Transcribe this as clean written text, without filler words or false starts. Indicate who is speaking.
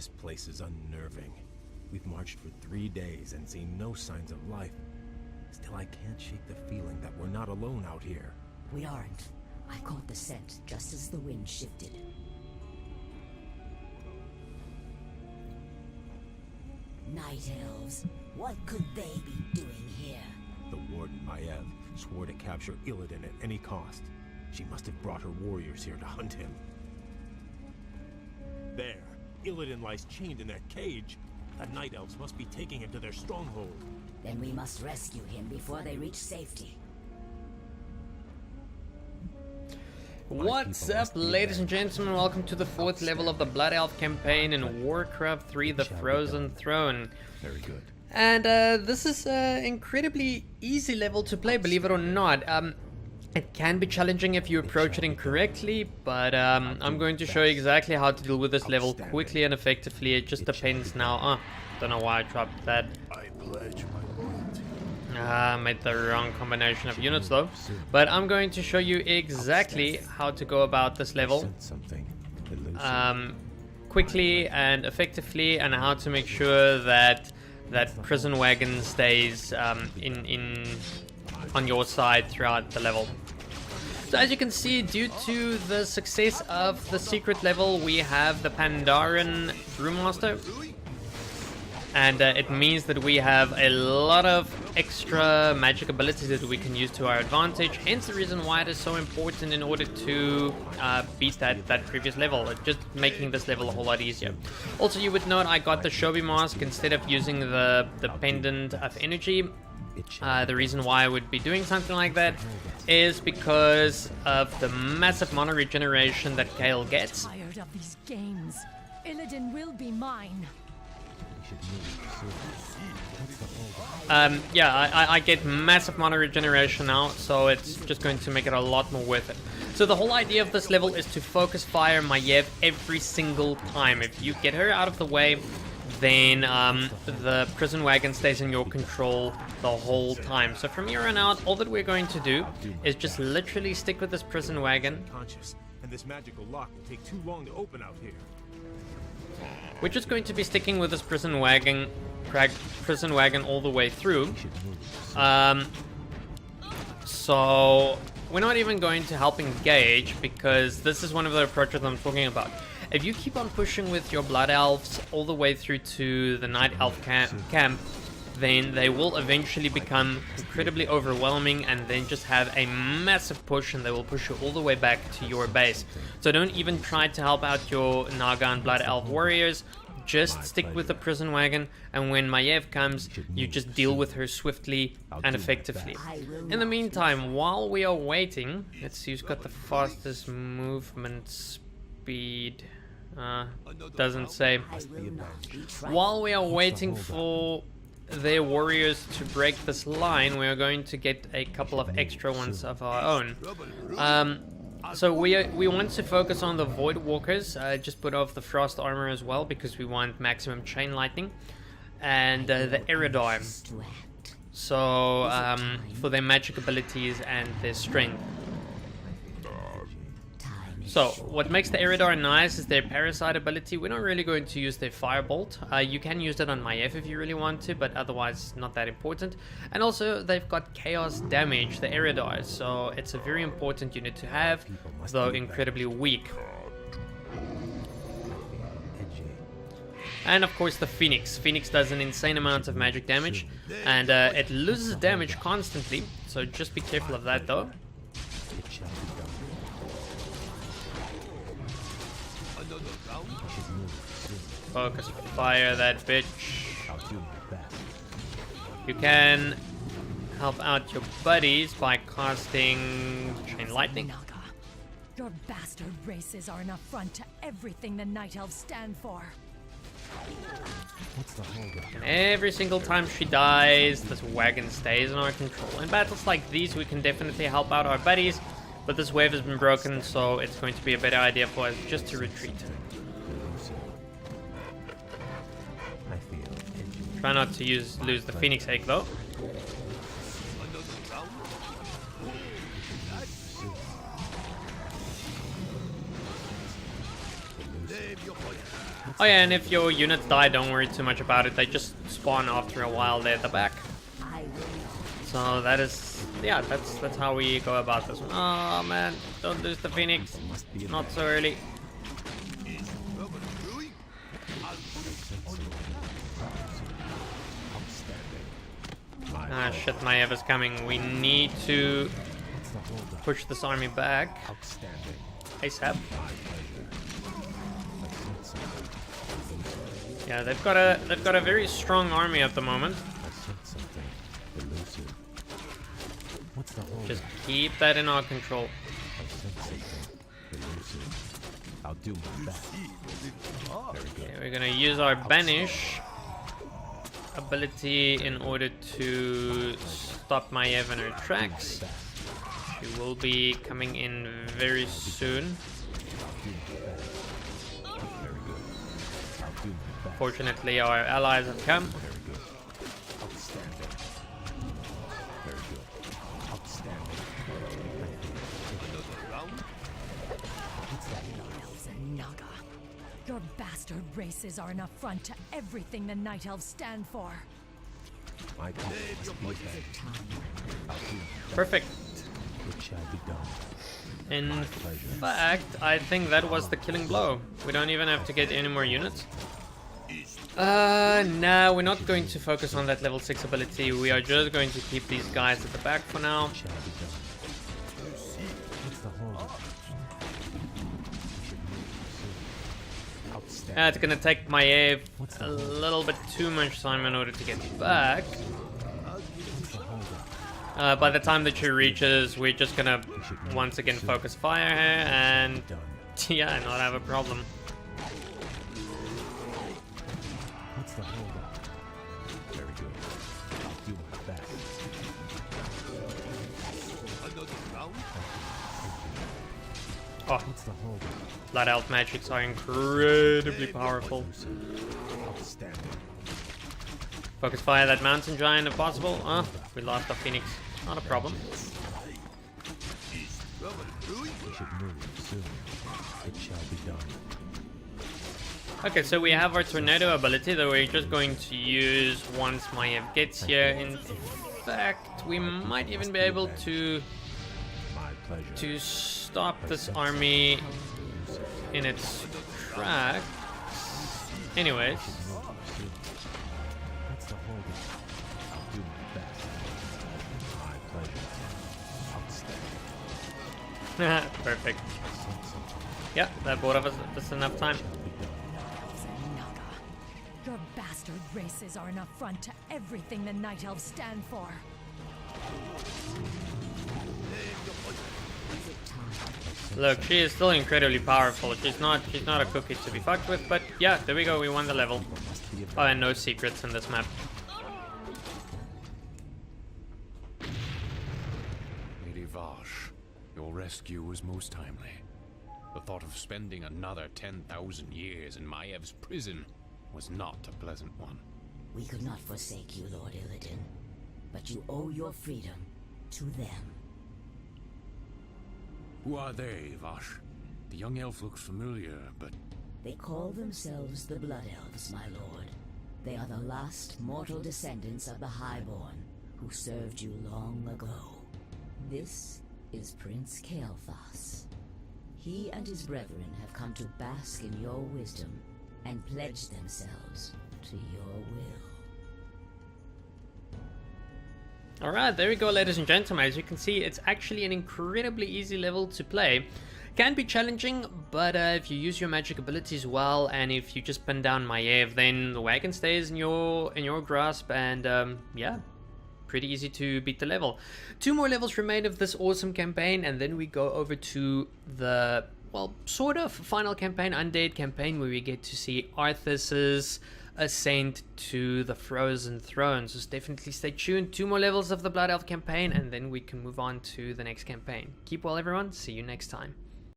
Speaker 1: This place is unnerving. We've marched for 3 days and seen no signs of life. Still, I can't shake the feeling that we're not alone out here.
Speaker 2: We aren't. I caught the scent just as the wind shifted. Night elves. What could they be doing here?
Speaker 1: The Warden Maiev swore to capture Illidan at any cost. She must have brought her warriors here to hunt him. There, Illidan lies chained in that cage. The Night Elves must be taking him to their stronghold.
Speaker 2: Then we must rescue him before they reach safety.
Speaker 3: What's up, ladies and gentlemen? Welcome to the 4th level of the Blood Elf campaign in Warcraft 3, The Frozen Throne.
Speaker 1: Very good.
Speaker 3: And this is an incredibly easy level to play, believe it or not. It can be challenging if you approach it incorrectly, but I'm going to show you exactly how to deal with this level quickly and effectively. It just depends now. Don't know why I dropped that.
Speaker 1: I pledge my loyalty.
Speaker 3: I made the wrong combination of units though. But I'm going to show you exactly how to go about this level quickly and effectively, and how to make sure that that prison wagon stays on your side throughout the level. So as you can see, due to the success of the secret level, we have the Pandaren Brewmaster. And it means that we have a lot of extra magic abilities that we can use to our advantage. Hence the reason why it is so important in order to beat that previous level. Just making this level a whole lot easier. Also, you would note I got the Shobi mask instead of using the pendant of energy. The reason why I would be doing something like that is because of the massive mana regeneration that Kael gets.
Speaker 4: Tired of these games. Illidan will be mine.
Speaker 3: I get massive mana regeneration now, so it's just going to make it a lot more worth it. So the whole idea of this level is to focus fire Maiev every single time. If you get her out of the way, then the prison wagon stays in your control the whole time. So from here on out, all that we're going to do is just literally stick with this prison wagon.
Speaker 1: And this magical lock will take too long to open out here.
Speaker 3: We're just going to be sticking with this prison wagon all the way through. So we're not even going to help engage, because this is one of the approaches I'm talking about. If you keep on pushing with your Blood Elves all the way through to the Night Elf camp, then they will eventually become incredibly overwhelming and then just have a massive push, and they will push you all the way back to your base. So don't even try to help out your Naga and Blood Elf warriors. Just stick with the prison wagon, and when Maiev comes, you just deal with her swiftly and effectively. In the meantime, while we are waiting, let's see who's got the fastest movement speed. Doesn't say. While we are waiting for their warriors to break this line, we are going to get a couple of extra ones of our own. So we want to focus on the Void Walkers. Just put off the Frost armor as well, because we want maximum chain lightning, and the Eridar. So for their magic abilities and their strength. So, what makes the Eridar nice is their Parasite ability. We're not really going to use their Firebolt. You can use it on Maiev if you really want to, but otherwise not that important. And also, they've got Chaos Damage, the Eridar, so it's a very important unit to have, though incredibly weak. And of course the Phoenix. Phoenix does an insane amount of magic damage, and it loses damage constantly, so just be careful of that though. Focus fire that bitch. You can help out your buddies by casting Chain Lightning.
Speaker 4: Your bastard races are an affront to everything the Night Elves stand for.
Speaker 3: And every single time she dies, this wagon stays in our control. In battles like these, we can definitely help out our buddies, but this wave has been broken, so it's going to be a better idea for us just to retreat. Try not to lose the Phoenix Egg though. Oh yeah, and if your units die, don't worry too much about it. They just spawn after a while there at the back. So that is, yeah, that's how we go about this one. Oh man, don't lose the Phoenix. Not so early. Ah shit, Maiev is coming. We need to push this army back ASAP. Yeah, they've got a very strong army at the moment. Just keep that in our control.
Speaker 1: I'll do my best.
Speaker 3: Okay, we're gonna use our banish ability in order to stop Maiev in her tracks. She will be coming in very soon. Fortunately, our allies have come.
Speaker 4: Your bastard races are an affront to everything the Night Elves stand for.
Speaker 1: My people must be avenged.
Speaker 3: Perfect.
Speaker 1: It shall be done.
Speaker 3: In fact, I think that was the killing blow. We don't even have to get any more units. No, we're not going to focus on that level 6 ability. We are just going to keep these guys at the back for now. It's gonna take Maiev a little bit too much time in order to get back. By the time that she reaches, we're just gonna once again focus fire her and yeah, not have a problem.
Speaker 1: What's the hold up? Very good. I'll do my best.
Speaker 3: Oh,
Speaker 1: What's the hold up?
Speaker 3: Blood Elf magics are incredibly powerful. Focus fire that mountain giant if possible. Oh, we lost our Phoenix. Not a problem.
Speaker 1: We should move soon. It shall be done.
Speaker 3: Okay, so we have our tornado ability that we're just going to use once Maiev gets here. In fact, we might even be able to stop this army in its tracks. Anyways. Perfect. Yeah, that bought us enough time.
Speaker 4: Your bastard races are an affront to everything the Night Elves stand for.
Speaker 3: Look, she is still incredibly powerful. She's not a cookie to be fucked with, but yeah, there we go, we won the level. Oh, and no secrets in this map.
Speaker 5: Lady Vash, your rescue was most timely. The thought of spending another 10,000 years in Maiev's prison was not a pleasant one.
Speaker 2: We could not forsake you, Lord Illidan, but you owe your freedom to them.
Speaker 5: Who are they, Vash? The young elf looks familiar, but...
Speaker 2: They call themselves the Blood Elves, my lord. They are the last mortal descendants of the Highborn, who served you long ago. This is Prince Kael'thas. He and his brethren have come to bask in your wisdom and pledge themselves to your will.
Speaker 3: Alright, there we go, ladies and gentlemen. As you can see, it's actually an incredibly easy level to play. Can be challenging, but if you use your magic abilities well, and if you just pin down Maiev, then the wagon stays in your grasp, and yeah, pretty easy to beat the level. 2 more levels remain of this awesome campaign, and then we go over to the, well, sort of final campaign, Undead campaign, where we get to see Arthas's ascent to the Frozen Throne. So definitely stay tuned. 2 more levels of the Blood Elf campaign, and then we can move on to the next campaign. Keep well, everyone. See you next time.